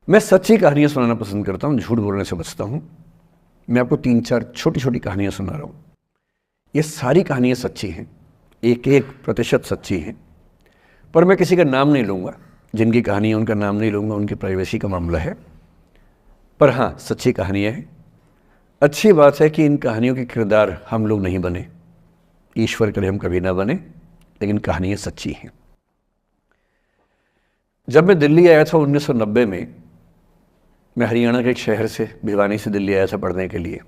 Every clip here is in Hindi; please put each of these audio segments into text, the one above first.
मैं सच्ची कहानियाँ सुनाना पसंद करता हूँ, झूठ बोलने से बचता हूँ। मैं आपको 3-4 छोटी छोटी कहानियाँ सुना रहा हूँ। ये सारी कहानियाँ सच्ची हैं, 1-1% सच्ची हैं, पर मैं किसी का नाम नहीं लूँगा। जिनकी कहानी है उनका नाम नहीं लूँगा, उनकी प्राइवेसी का मामला है। पर हाँ, सच्ची कहानियाँ हैं। अच्छी बात है कि इन कहानियों के किरदार हम लोग नहीं बने, ईश्वर करे हम कभी ना बने, लेकिन कहानियाँ सच्ची हैं। जब मैं दिल्ली आया था 1990 में, मैं हरियाणा के एक शहर से, भिवानी से दिल्ली आया था पढ़ने के लिए।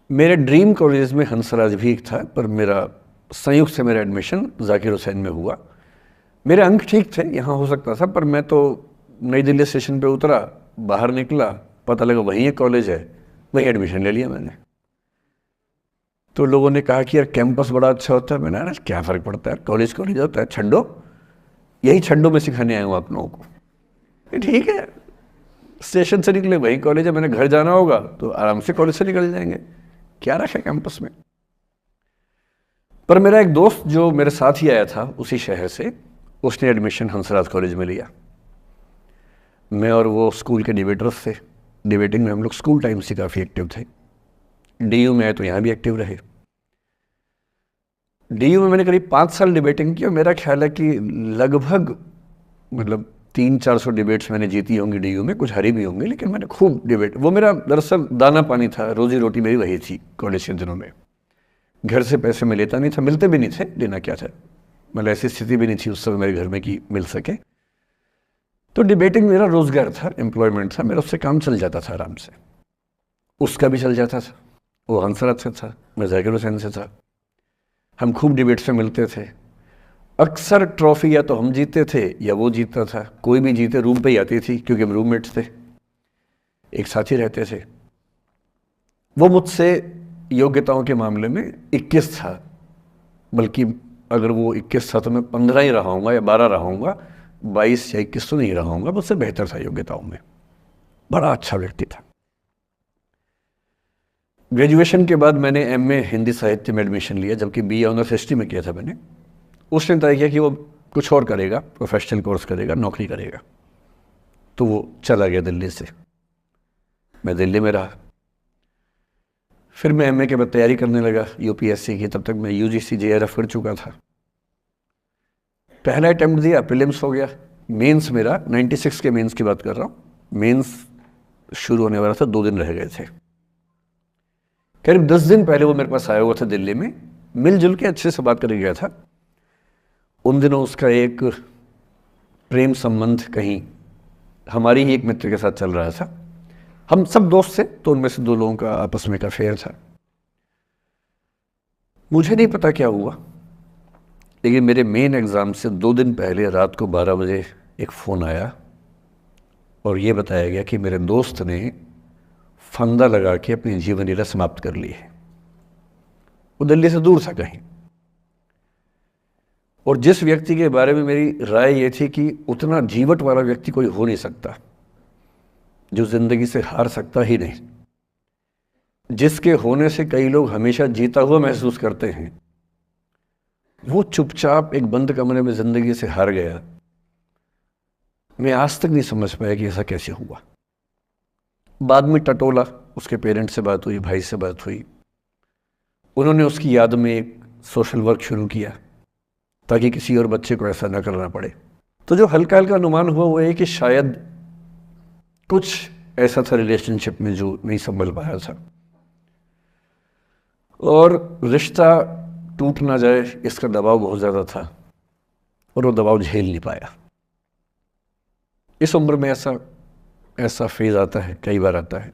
मेरे ड्रीम कॉलेज में हंसराज भी एक था, पर मेरा संयुक्त से मेरा एडमिशन जाकिर हुसैन में हुआ। मेरे अंक ठीक थे, यहाँ हो सकता था, पर मैं तो नई दिल्ली स्टेशन पे उतरा, बाहर निकला, पता लगा वहीं एक कॉलेज है, वहीं एडमिशन ले लिया मैंने। तो लोगों ने कहा कि यार कैंपस बड़ा अच्छा होता है। मैंने कहा क्या फ़र्क पड़ता है, कॉलेज कॉलेज होता है, छंडो, यही छंडो में सिखाने आया हूँ आप लोगों को। ठीक है, स्टेशन से निकले वहीं कॉलेज है, मैंने घर जाना होगा तो आराम से कॉलेज से निकल जाएंगे, क्या रखा है कैंपस में। पर मेरा एक दोस्त जो मेरे साथ ही आया था उसी शहर से, उसने एडमिशन हंसराज कॉलेज में लिया। मैं और वो स्कूल के डिबेटर्स थे, डिबेटिंग में हम लोग स्कूल टाइम से काफ़ी एक्टिव थे। डीयू में आए तो यहाँ भी एक्टिव रहे। डीयू में मैंने करीब 5 साल डिबेटिंग की और मेरा ख्याल है कि लगभग 300-400 डिबेट्स मैंने जीती होंगी डीयू में, कुछ हरी भी होंगी, लेकिन मैंने खूब डिबेट, वो मेरा दरअसल दाना पानी था, रोजी रोटी मेरी वही थी कॉलेज के दिनों में। घर से पैसे मैं लेता नहीं था, मिलते भी नहीं थे, लेना क्या था, ऐसी स्थिति भी नहीं थी उस समय मेरे घर में कि मिल सके। तो डिबेटिंग मेरा रोजगार था, एम्प्लॉयमेंट था मेरा, उससे काम चल जाता था आराम से। उसका भी चल जाता था, वो हंसराज से था, मैं जाकिर हुसैन से था। हम खूब डिबेट्स में मिलते थे। अक्सर ट्रॉफी या तो हम जीते थे या वो जीतता था, कोई भी जीते रूम पे ही आती थी, क्योंकि हम रूममेट्स थे, एक साथ ही रहते थे। वो मुझसे योग्यताओं के मामले में 21 था, बल्कि अगर वो 21 था तो मैं 15 ही रहा हूँगा या 12 रहा हूँगा, 22 या 21 तो नहीं रहा हूँगा, मुझसे बेहतर था योग्यताओं में, बड़ा अच्छा व्यक्ति था। ग्रेजुएशन के बाद मैंने एमए हिंदी साहित्य में एडमिशन लिया, जबकि बीए ऑनर्स हिस्ट्री में किया था मैंने। उसने तय किया कि वो कुछ और करेगा, प्रोफेशनल कोर्स करेगा, नौकरी करेगा, तो वो चला गया दिल्ली से। मैं दिल्ली में रहा। फिर मैं एमए के बाद तैयारी करने लगा यूपीएससी की। तब तक मैं यूजीसी जेआरएफ कर चुका था। पहला अटेम्प्ट दिया, प्रीलिम्स हो गया। मेंस मेरा 96 के मेंस की बात कर रहा हूँ, मेंस शुरू होने वाला था, 2 दिन रह गए थे। करीब 10 दिन पहले वो मेरे पास आया हुआ था दिल्ली में, मिलजुल के अच्छे से बात करके गया था। उन दिनों उसका एक प्रेम संबंध कहीं हमारी ही एक मित्र के साथ चल रहा था। हम सब दोस्त थे, तो उनमें से 2 लोगों का आपस में का अफेयर था। मुझे नहीं पता क्या हुआ, लेकिन मेरे मेन एग्ज़ाम से 2 दिन पहले रात को 12 बजे एक फ़ोन आया और ये बताया गया कि मेरे दोस्त ने फंदा लगा के अपनी जीवन लीला समाप्त कर ली है। वो दिल्ली से दूर था कहीं, और जिस व्यक्ति के बारे में मेरी राय ये थी कि उतना जीवट वाला व्यक्ति कोई हो नहीं सकता, जो ज़िंदगी से हार सकता ही नहीं, जिसके होने से कई लोग हमेशा जीता हुआ महसूस करते हैं, वो चुपचाप एक बंद कमरे में ज़िंदगी से हार गया। मैं आज तक नहीं समझ पाया कि ऐसा कैसे हुआ। बाद में टटोला, उसके पेरेंट्स से बात हुई, भाई से बात हुई, उन्होंने उसकी याद में एक सोशल वर्क शुरू किया ताकि किसी और बच्चे को ऐसा ना करना पड़े। तो जो हल्का हल्का अनुमान हुआ वो है कि शायद कुछ ऐसा था रिलेशनशिप में जो नहीं संभल पाया था, और रिश्ता टूट ना जाए इसका दबाव बहुत ज़्यादा था, और वो दबाव झेल नहीं पाया। इस उम्र में ऐसा फेज़ आता है, कई बार आता है।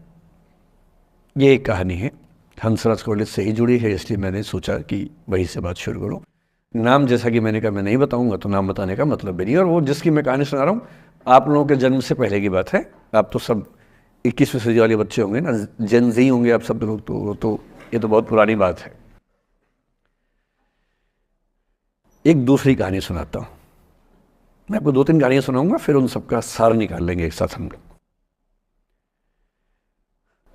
ये एक कहानी है, हंसराज कॉलेज से ही जुड़ी है, इसलिए मैंने सोचा कि वहीं से बात शुरू करूँ। नाम जैसा कि मैंने कहा मैं नहीं बताऊंगा, तो नाम बताने का मतलब भी नहीं। और वो जिसकी मैं कहानी सुना रहा हूँ आप लोगों के जन्म से पहले की बात है। आप तो सब 21वीं सदी वाले बच्चे होंगे ना, जेन ज़ी होंगे आप सब लोग, तो ये तो बहुत पुरानी बात है। एक दूसरी कहानी सुनाता हूँ। मैं आपको 2-3 कहानियाँ सुनाऊंगा, फिर उन सबका सार निकाल लेंगे एक साथ हम लोग।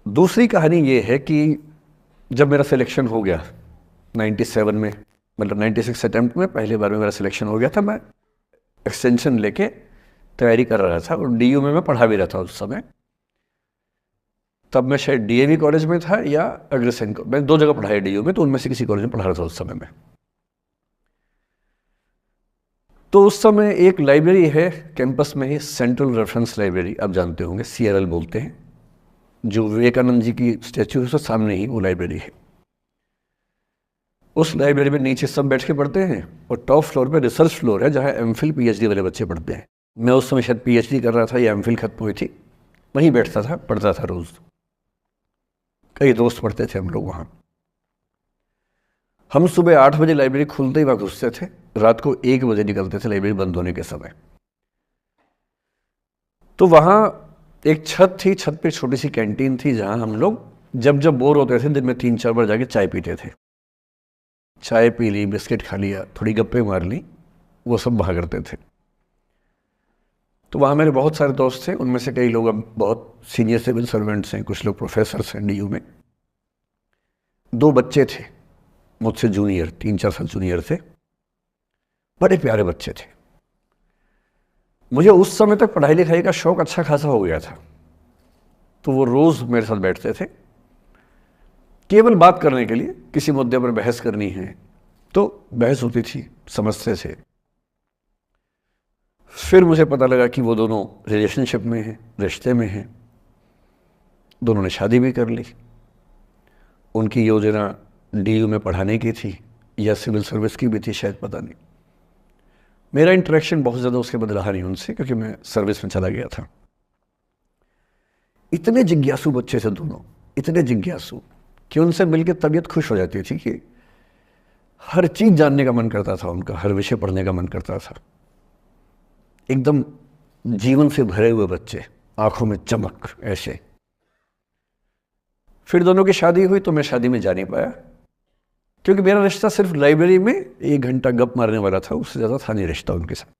दूसरी कहानी ये है कि जब मेरा सिलेक्शन हो गया 97 में, 96 अटेम्प्ट में पहले बार में मेरा सिलेक्शन हो गया था, मैं एक्सटेंशन लेके तैयारी कर रहा था और डीयू में मैं पढ़ा भी रहा था उस समय। तब मैं शायद डीएवी कॉलेज में था या अग्रसेन, मैं 2 जगह पढ़ा है डीयू में, तो उनमें से किसी कॉलेज में पढ़ा रहा था उस समय में। तो उस समय एक लाइब्रेरी है कैंपस में ही, सेंट्रल रेफरेंस लाइब्रेरी, आप जानते होंगे, CRL बोलते हैं, जो विवेकानंद जी की स्टैच्यू है उसके सामने ही वो लाइब्रेरी है। उस लाइब्रेरी में नीचे सब बैठ के पढ़ते हैं और टॉप फ्लोर पे रिसर्च फ्लोर है जहाँ MPhil PhD वाले बच्चे पढ़ते हैं। मैं उस समय शायद PhD कर रहा था या MPhil खत्म हुई थी, वहीं बैठता था, पढ़ता था रोज़। कई दोस्त पढ़ते थे हम लोग वहाँ। हम सुबह 8 बजे लाइब्रेरी खुलते ही वहाँ घुसते थे, रात को 1 बजे निकलते थे लाइब्रेरी बंद होने के समय। तो वहाँ एक छत थी, छत पे छोटी सी कैंटीन थी जहाँ हम लोग जब जब बोर होते थे दिन में 3-4 बार जाके चाय पीते थे। चाय पी ली, बिस्किट खा लिया, थोड़ी गप्पे मार ली, वो सब वहाँ करते थे। तो वहाँ मेरे बहुत सारे दोस्त थे, उनमें से कई लोग अब बहुत सीनियर सिविल सर्वेंट्स हैं, कुछ लोग प्रोफेसर्स हैं डीयू में। 2 बच्चे थे मुझसे जूनियर, 3-4 साल जूनियर थे, बड़े प्यारे बच्चे थे। मुझे उस समय तक पढ़ाई लिखाई का शौक अच्छा खासा हो गया था, तो वो रोज़ मेरे साथ बैठते थे केवल बात करने के लिए, किसी मुद्दे पर बहस करनी है तो बहस होती थी, समझते थे। फिर मुझे पता लगा कि वो दोनों रिलेशनशिप में हैं, रिश्ते में हैं, दोनों ने शादी भी कर ली। उनकी योजना डीयू में पढ़ाने की थी या सिविल सर्विस की भी थी शायद, पता नहीं। मेरा इंटरेक्शन बहुत ज़्यादा उसके बाद रहा नहीं उनसे, क्योंकि मैं सर्विस में चला गया था। इतने जिज्ञासु बच्चे थे दोनों, इतने जिज्ञासु कि उनसे मिलकर तबीयत खुश हो जाती थी, कि हर चीज़ जानने का मन करता था उनका, हर विषय पढ़ने का मन करता था। एकदम जीवन से भरे हुए बच्चे, आंखों में चमक ऐसे। फिर दोनों की शादी हुई तो मैं शादी में जा नहीं पाया, क्योंकि मेरा रिश्ता सिर्फ लाइब्रेरी में 1 घंटा गप मारने वाला था, उससे ज़्यादा था नहीं रिश्ता उनके साथ।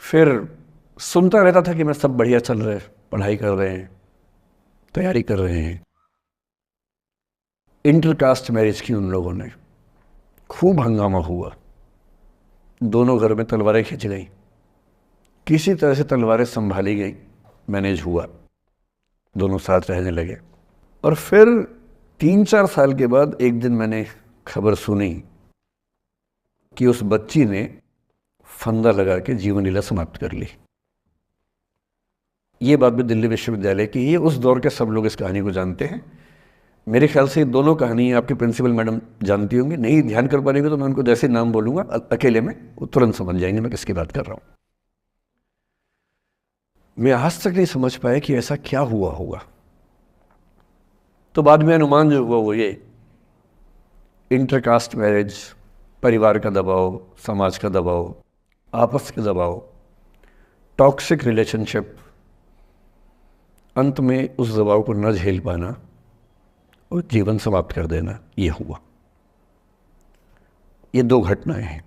फिर सुनता रहता था कि मैं सब बढ़िया चल रहा है, पढ़ाई कर रहे हैं, तैयारी कर रहे हैं। इंटरकास्ट मैरिज की उन लोगों ने, खूब हंगामा हुआ, दोनों घर में तलवारें खिंच गई, किसी तरह से तलवारें संभाली गई, मैनेज हुआ, दोनों साथ रहने लगे। और फिर 3-4 साल के बाद एक दिन मैंने खबर सुनी कि उस बच्ची ने फंदा लगा के जीवन लीला समाप्त कर ली। ये बात भी दिल्ली विश्वविद्यालय की है, उस दौर के सब लोग इस कहानी को जानते हैं। मेरे ख्याल से ये दोनों कहानी आपकी प्रिंसिपल मैडम जानती होंगी, नहीं ध्यान कर पाएंगे तो मैं उनको जैसे नाम बोलूँगा अकेले में वो तुरंत समझ जाएंगे मैं किसकी बात कर रहा हूँ। मैं आज तक नहीं समझ पाया कि ऐसा क्या हुआ होगा। तो बाद में अनुमान जो हुआ वो ये, इंटरकास्ट मैरिज, परिवार का दबाव, समाज का दबाव, आपस के दबाव, टॉक्सिक रिलेशनशिप, अंत में उस दबाव को न झेल पाना और जीवन समाप्त कर देना, ये हुआ। ये 2 घटनाएं हैं।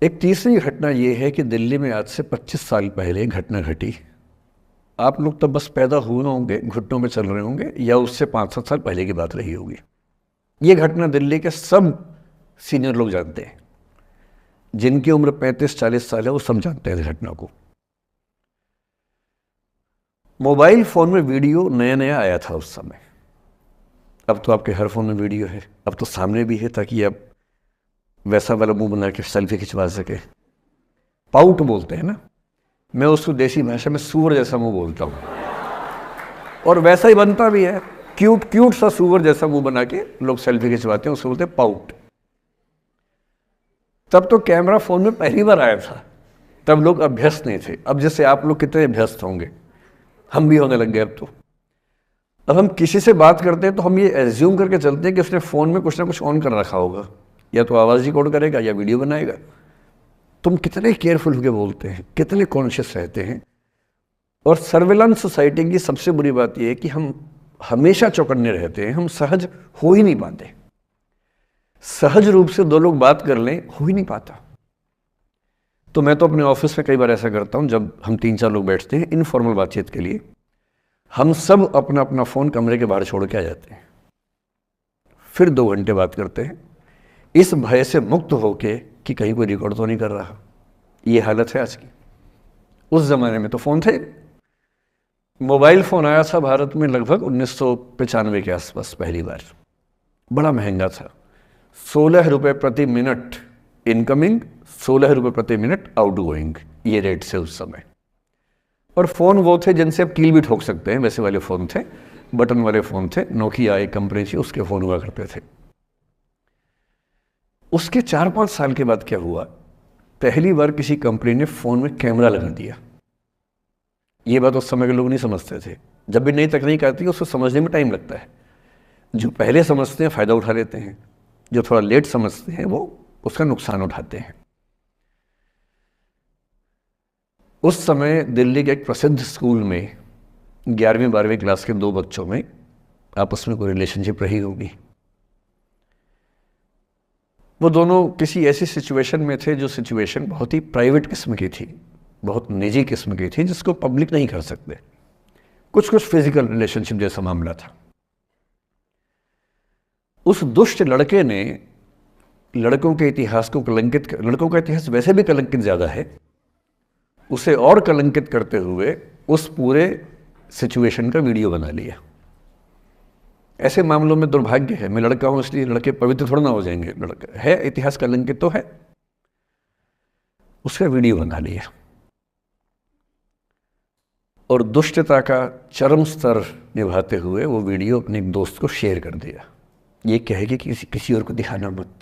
एक तीसरी घटना ये है कि दिल्ली में आज से 25 साल पहले घटना घटी। आप लोग तब बस पैदा हुए होंगे, घुटनों में चल रहे होंगे, या उससे 5-7 साल पहले की बात रही होगी। ये घटना दिल्ली के सब सीनियर लोग जानते हैं, जिनकी उम्र 35-40 साल है वो सब जानते हैं इस घटना को। मोबाइल फ़ोन में वीडियो नया नया आया था उस समय, अब तो आपके हर फ़ोन में वीडियो है, अब तो सामने भी है, ताकि आप वैसा वाला मुंह बना के सेल्फी खिंचवा सके। पाउट बोलते हैं ना, मैं उसको देसी भाषा में सूअर जैसा मुंह बोलता हूँ, और वैसा ही बनता भी है, क्यूट क्यूट सा सूअर जैसा मुंह बना के लोग सेल्फी खिंचवाते हैं, उसको बोलते हैं पाउट। तब तो कैमरा फ़ोन में पहली बार आया था, तब लोग अभ्यस्त नहीं थे। अब जैसे आप लोग कितने अभ्यस्त होंगे, हम भी होने लग गए अब तो। अब हम किसी से बात करते हैं तो हम ये एज्यूम करके चलते हैं कि उसने फ़ोन में कुछ ना कुछ ऑन कर रखा होगा, या तो आवाज़ रिकॉर्ड करेगा या वीडियो बनाएगा। तुम कितने केयरफुल होकर बोलते हैं, कितने कॉन्शियस रहते हैं। और सर्विलांस सोसाइटी की सबसे बुरी बात यह है कि हम हमेशा चौकन्ने रहते हैं, हम सहज हो ही नहीं पाते। सहज रूप से 2 लोग बात कर लें, हो ही नहीं पाता। तो मैं तो अपने ऑफिस में कई बार ऐसा करता हूँ, जब हम 3-4 लोग बैठते हैं इनफॉर्मल बातचीत के लिए, हम सब अपना अपना फ़ोन कमरे के बाहर छोड़ के आ जाते हैं, फिर 2 घंटे बात करते हैं, इस भय से मुक्त होके कि कहीं कोई रिकॉर्ड तो नहीं कर रहा। ये हालत है आज की। उस ज़माने में तो फ़ोन थे। मोबाइल फ़ोन आया था भारत में लगभग 1995 के आसपास पहली बार। बड़ा महंगा था, 16 रुपये प्रति मिनट इनकमिंग, 16 रुपये प्रति मिनट आउटगोइंग, ये रेट से उस समय। और फ़ोन वो थे जिनसे आप कील भी ठोक सकते हैं, वैसे वाले फ़ोन थे, बटन वाले फ़ोन थे। नोकिया एक कंपनी थी, उसके फ़ोन हुआ करते थे। उसके 4-5 साल के बाद क्या हुआ, पहली बार किसी कंपनी ने फ़ोन में कैमरा लगा दिया। ये बात उस समय के लोग नहीं समझते थे। जब भी नई तकनीक आती है उसको समझने में टाइम लगता है। जो पहले समझते हैं फ़ायदा उठा लेते हैं, जो थोड़ा लेट समझते हैं वो उसका नुकसान उठाते हैं। उस समय दिल्ली के एक प्रसिद्ध स्कूल में 11वीं-12वीं क्लास के 2 बच्चों में आपस में कोई रिलेशनशिप रही होगी। वो दोनों किसी ऐसी सिचुएशन में थे जो सिचुएशन बहुत ही प्राइवेट किस्म की थी, बहुत निजी किस्म की थी, जिसको पब्लिक नहीं कर सकते। कुछ फिजिकल रिलेशनशिप जैसा मामला था। उस दुष्ट लड़के ने लड़कों के इतिहास को कलंकित, लड़कों का इतिहास वैसे भी कलंकित ज़्यादा है, उसे और कलंकित करते हुए उस पूरे सिचुएशन का वीडियो बना लिया। ऐसे मामलों में दुर्भाग्य है, मैं लड़का हूं इसलिए लड़के पवित्र थोड़ा ना हो जाएंगे। लड़का है, इतिहास कलंकित तो है, उसका वीडियो बना लिया और दुष्टता का चरम स्तर निभाते हुए वो वीडियो अपने एक दोस्त को शेयर कर दिया। ये कहे कि किसी और को दिखाना मत,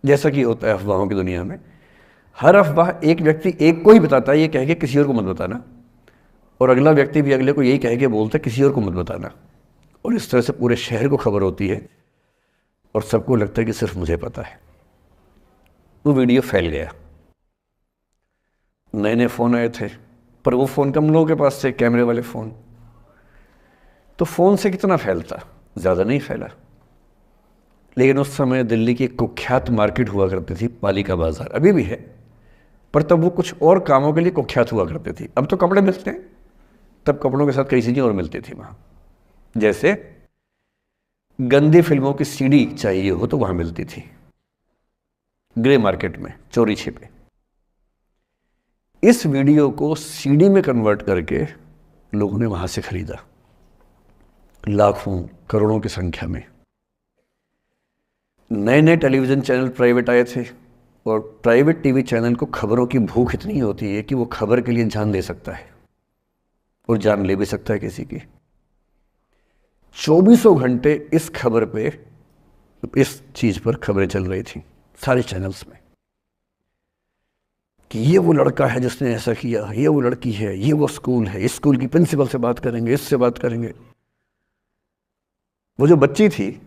जैसा कि होता है अफवाहों की दुनिया में। हर अफवाह एक व्यक्ति एक को ही बताता है, ये कहे कि किसी और को मत बताना, और अगला व्यक्ति भी अगले को यही कहे कि बोलता है किसी और को मत बताना। और इस तरह से पूरे शहर को खबर होती है और सबको लगता है कि सिर्फ मुझे पता है। वो वीडियो फैल गया। नए नए फ़ोन आए थे, पर वो फ़ोन कम लोगों के पास थे, कैमरे वाले फ़ोन। तो फ़ोन से कितना फैलता, ज़्यादा नहीं फैला। लेकिन उस समय दिल्ली की एक कुख्यात मार्केट हुआ करती थी, पालिका बाज़ार, अभी भी है, पर तब वो कुछ और कामों के लिए कुख्यात हुआ करती थी। अब तो कपड़े मिलते हैं, तब कपड़ों के साथ कई चीज़ें और मिलती थी वहाँ। जैसे गंदी फिल्मों की सीडी चाहिए हो तो वहाँ मिलती थी, ग्रे मार्केट में, चोरी छिपे। इस वीडियो को सीडी में कन्वर्ट करके लोगों ने वहाँ से खरीदा, लाखों करोड़ों की संख्या में। नए नए टेलीविज़न चैनल प्राइवेट आए थे, और प्राइवेट टीवी चैनल को खबरों की भूख इतनी होती है कि वो खबर के लिए जान दे सकता है और जान ले भी सकता है किसी की। 24 घंटे इस खबर पे, इस चीज़ पर खबरें चल रही थी सारे चैनल्स में कि ये वो लड़का है जिसने ऐसा किया, ये वो लड़की है, ये वो स्कूल है, इस स्कूल की प्रिंसिपल से बात करेंगे, इससे बात करेंगे। वो जो बच्ची थी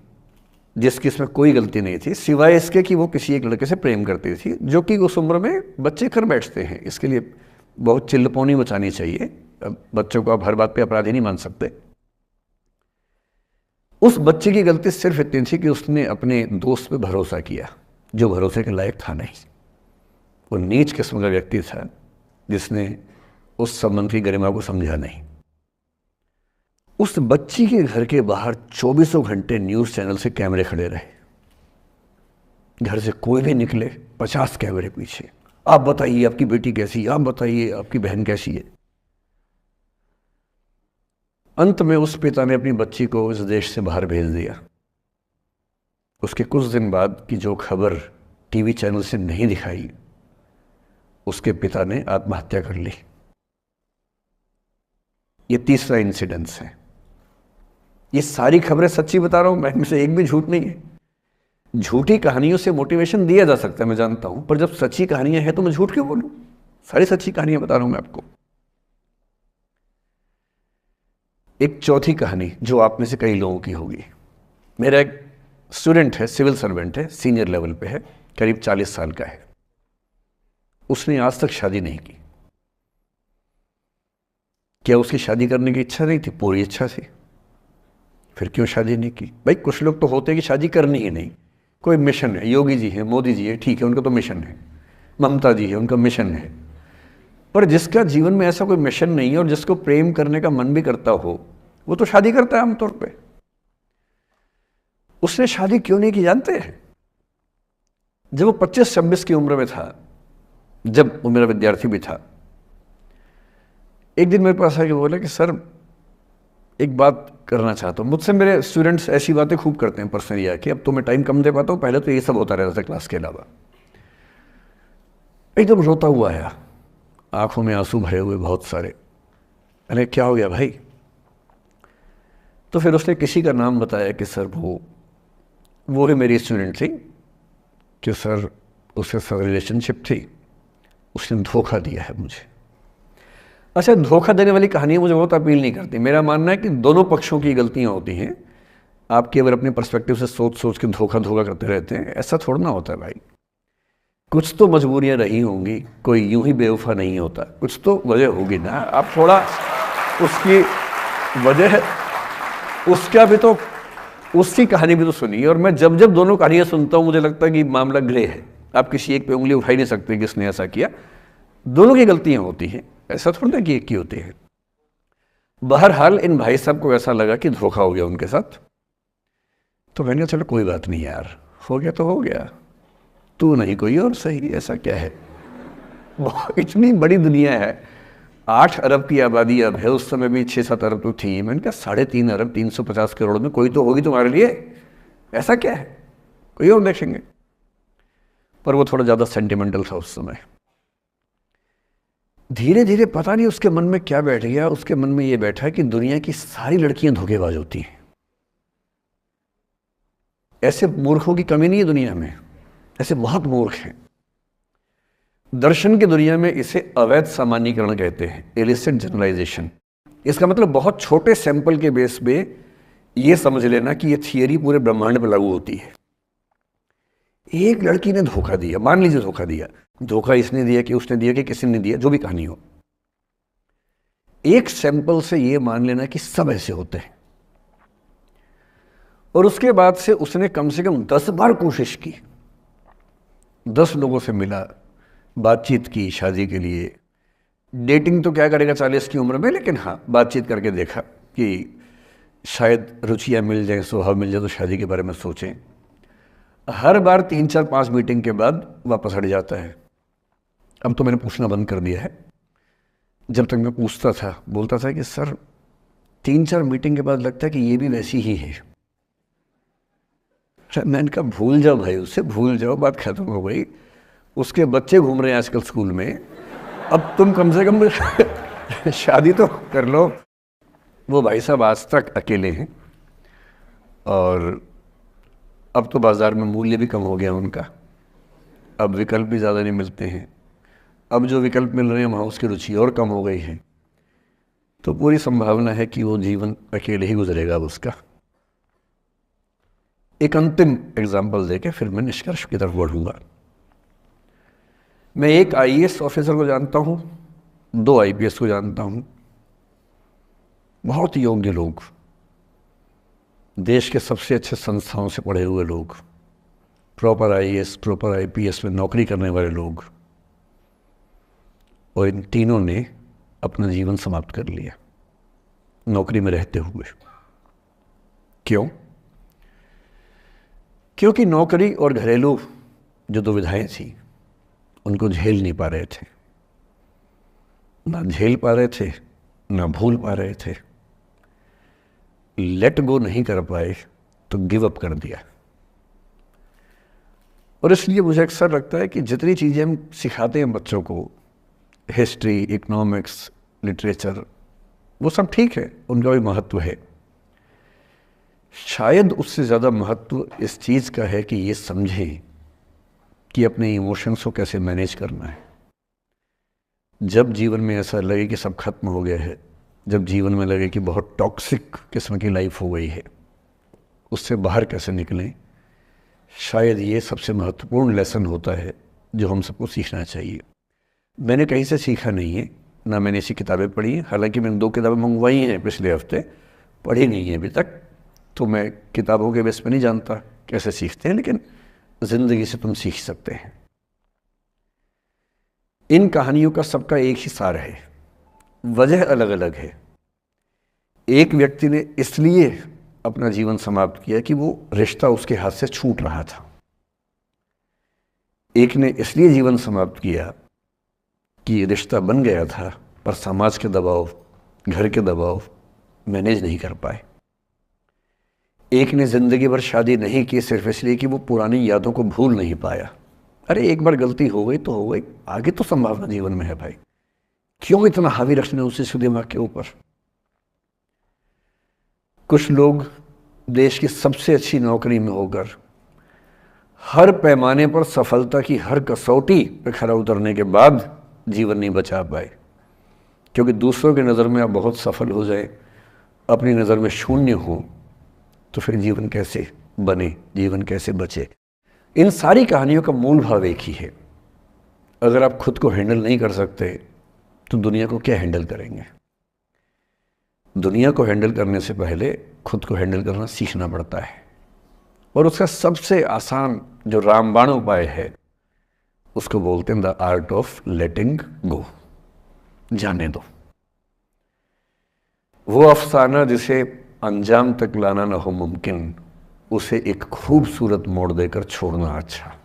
जिसकी इसमें कोई गलती नहीं थी, सिवाय इसके कि वो किसी एक लड़के से प्रेम करती थी, जो कि उस उम्र में बच्चे कर बैठते हैं। इसके लिए बहुत चिल्लपौनी मचानी चाहिए। बच्चों को आप हर बात पे अपराधी नहीं मान सकते। उस बच्चे की गलती सिर्फ इतनी थी कि उसने अपने दोस्त पे भरोसा किया, जो भरोसे के लायक था नहीं। वो नीच किस्म का व्यक्ति था जिसने उस संबंध की गरिमा को समझा नहीं। उस बच्ची के घर के बाहर 24 घंटे न्यूज़ चैनल से कैमरे खड़े रहे। घर से कोई भी निकले, 50 कैमरे पीछे। आप बताइए आपकी बेटी कैसी है, आप बताइए आपकी बहन कैसी है। अंत में उस पिता ने अपनी बच्ची को इस देश से बाहर भेज दिया। उसके कुछ दिन बाद की जो खबर टीवी चैनल से नहीं दिखाई, उसके पिता ने आत्महत्या कर ली। ये तीसरा इंसिडेंस है। ये सारी खबरें सच्ची बता रहा हूं मैं, इनमें से एक भी झूठ नहीं है। झूठी कहानियों से मोटिवेशन दिया जा सकता है, मैं जानता हूं, पर जब सच्ची कहानियां हैं तो मैं झूठ क्यों बोलूं? सारी सच्ची कहानियां बता रहा हूं मैं आपको। एक चौथी कहानी जो आप में से कई लोगों की होगी। मेरा एक स्टूडेंट है, सिविल सर्वेंट है, सीनियर लेवल पे है, करीब 40 साल का है। उसने आज तक शादी नहीं की। क्या उसकी शादी करने की इच्छा नहीं थी? पूरी इच्छा थी। फिर क्यों शादी नहीं की? भाई कुछ लोग तो होते हैं कि शादी करनी ही नहीं, कोई मिशन है। योगी जी हैं, मोदी जी है, ठीक है, उनका तो मिशन है। ममता जी है, उनका मिशन है। पर जिसका जीवन में ऐसा कोई मिशन नहीं है और जिसको प्रेम करने का मन भी करता हो, वो तो शादी करता है आमतौर पे। उसने शादी क्यों नहीं की जानते हैं? जब वो 25-26 की उम्र में था, जब वो मेरा विद्यार्थी भी था, एक दिन मेरे पास आके बोला कि सर एक बात करना चाहता हूँ। मुझसे मेरे स्टूडेंट्स ऐसी बातें खूब करते हैं पर्सनली आके, अब तो मैं टाइम कम दे पाता हूँ, पहले तो ये सब होता रहता था क्लास के अलावा। एकदम रोता हुआ आया, आंखों में आंसू भरे हुए बहुत सारे। अरे क्या हो गया भाई? तो फिर उसने किसी का नाम बताया कि सर वो ही मेरी स्टूडेंट थी, कि सर उसके साथ रिलेशनशिप थी, उसने धोखा दिया है मुझे। अच्छा, धोखा देने वाली कहानियाँ मुझे बहुत अपील नहीं करती। मेरा मानना है कि दोनों पक्षों की गलतियाँ होती हैं। आप केवल अपने पर्सपेक्टिव से सोच सोच के धोखा करते रहते हैं, ऐसा थोड़ा ना होता है भाई। कुछ तो मजबूरियाँ रही होंगी, कोई यूं ही बेवफा नहीं होता, कुछ तो वजह होगी ना। आप थोड़ा उसकी वजह, उसका भी तो, उसकी कहानी भी तो सुनिए। और मैं जब जब दोनों कहानियाँ सुनता हूँ मुझे लगता है कि मामला ग्रे है। आप किसी एक पे उंगली उठा ही नहीं सकते कि इसने ऐसा किया। दोनों की गलतियाँ होती हैं, ऐसा थोड़ा ना कि एक की होती है। बहरहाल इन भाई साहब को ऐसा लगा कि धोखा हो गया उनके साथ। तो मैंने कहा चलो कोई बात नहीं यार, हो गया तो हो गया, तू नहीं कोई और सही, ऐसा क्या है। इतनी बड़ी दुनिया है, 8 अरब की आबादी अब है, उस समय भी 6-7 अरब तो थी। मैंने कहा 3.5 अरब 350 करोड़ में कोई तो होगी तुम्हारे लिए, ऐसा क्या है, कोई और देखेंगे। पर वो थोड़ा ज़्यादा सेंटिमेंटल था उस समय। धीरे धीरे पता नहीं उसके मन में क्या बैठ गया, उसके मन में ये बैठा कि दुनिया की सारी लड़कियां धोखेबाज होती हैं। ऐसे मूर्खों की कमी नहीं है दुनिया में, ऐसे बहुत मूर्ख हैं। दर्शन की दुनिया में इसे अवैध सामान्यीकरण कहते हैं, इलिसिट जनरलाइजेशन। इसका मतलब बहुत छोटे सैंपल के बेस पे ये समझ लेना कि ये थियरी पूरे ब्रह्मांड पर लागू होती है। एक लड़की ने धोखा दिया, मान लीजिए धोखा दिया, धोखा इसने दिया कि उसने दिया कि किसी ने दिया, जो भी कहानी हो, एक सैंपल से ये मान लेना कि सब ऐसे होते हैं। और उसके बाद से उसने कम से कम 10 बार कोशिश की, 10 लोगों से मिला, बातचीत की शादी के लिए। डेटिंग तो क्या करेगा 40 की उम्र में, लेकिन हाँ बातचीत करके देखा कि शायद रुचियाँ मिल जाएं, स्वभाव मिल जाए तो शादी के बारे में सोचें। हर बार 3-4-5 मीटिंग के बाद वापस हट जाता है। अब तो मैंने पूछना बंद कर दिया है। जब तक मैं पूछता था, बोलता था कि सर 3-4 मीटिंग के बाद लगता है कि ये भी वैसी ही है। मैंने कहा भूल जाओ भाई, उससे भूल जाओ, बात खत्म हो गई। उसके बच्चे घूम रहे हैं आजकल स्कूल में, अब तुम कम से कम शादी तो कर लो। वो भाई साहब आज तक अकेले हैं, और अब तो बाज़ार में मूल्य भी कम हो गया उनका, अब विकल्प भी ज़्यादा नहीं मिलते हैं। अब जो विकल्प मिल रहे हैं वहाँ उसकी रुचि और कम हो गई है। तो पूरी संभावना है कि वो जीवन अकेले ही गुजरेगा अब उसका। एक अंतिम एग्जाम्पल देके फिर मैं निष्कर्ष की तरफ बढ़ूंगा। मैं एक आईएएस ऑफिसर को जानता हूँ, 2 आईपीएस को जानता हूँ, बहुत योग्य लोग, देश के सबसे अच्छे संस्थाओं से पढ़े हुए लोग, प्रॉपर आईएएस प्रॉपर आईपीएस में नौकरी करने वाले लोग, और इन तीनों ने अपना जीवन समाप्त कर लिया नौकरी में रहते हुए। क्यों? क्योंकि नौकरी और घरेलू जो दुविधाएं थी उनको झेल नहीं पा रहे थे, ना झेल पा रहे थे, ना भूल पा रहे थे। लेट गो नहीं कर पाए तो गिव अप कर दिया। और इसलिए मुझे अक्सर लगता है कि जितनी चीज़ें हम सिखाते हैं बच्चों को, हिस्ट्री, इकोनॉमिक्स, लिटरेचर, वो सब ठीक है, उनका भी महत्व है। शायद उससे ज़्यादा महत्व इस चीज़ का है कि ये समझें कि अपने इमोशंस को कैसे मैनेज करना है। जब जीवन में ऐसा लगे कि सब खत्म हो गया है, जब जीवन में लगे कि बहुत टॉक्सिक किस्म की लाइफ हो गई है, उससे बाहर कैसे निकलें, शायद ये सबसे महत्वपूर्ण लेसन होता है जो हम सबको सीखना चाहिए। मैंने कहीं से सीखा नहीं है, ना मैंने ऐसी किताबें पढ़ी हैं। हालांकि मैंने 2 किताबें मंगवाई हैं पिछले हफ्ते, पढ़ी नहीं है अभी तक, तो मैं किताबों के बेस पे नहीं जानता कैसे सीखते हैं, लेकिन ज़िंदगी से तुम सीख सकते हैं। इन कहानियों का सबका एक ही सार है, वजह अलग अलग है। एक व्यक्ति ने इसलिए अपना जीवन समाप्त किया कि वो रिश्ता उसके हाथ से छूट रहा था। एक ने इसलिए जीवन समाप्त किया कि ये रिश्ता बन गया था पर समाज के दबाव, घर के दबाव मैनेज नहीं कर पाए। एक ने ज़िंदगी भर शादी नहीं की सिर्फ इसलिए कि वो पुरानी यादों को भूल नहीं पाया। अरे एक बार गलती हो गई तो हो गई, आगे तो संभावना जीवन में है भाई, क्यों इतना हावी रखना उसी दिमाग के ऊपर। कुछ लोग देश की सबसे अच्छी नौकरी में होकर हर पैमाने पर सफलता की हर कसौटी पर खरा उतरने के बाद जीवन नहीं बचा पाए, क्योंकि दूसरों की नज़र में आप बहुत सफल हो जाए, अपनी नज़र में शून्य हो, तो फिर जीवन कैसे बने, जीवन कैसे बचे। इन सारी कहानियों का मूल भाव एक ही है, अगर आप खुद को हैंडल नहीं कर सकते तो दुनिया को क्या हैंडल करेंगे। दुनिया को हैंडल करने से पहले खुद को हैंडल करना सीखना पड़ता है, और उसका सबसे आसान जो रामबाण उपाय है उसको बोलते हैं द आर्ट ऑफ लेटिंग गो, जाने दो। वो अफसाना जिसे अंजाम तक लाना न हो मुमकिन, उसे एक खूबसूरत मोड़ देकर छोड़ना अच्छा।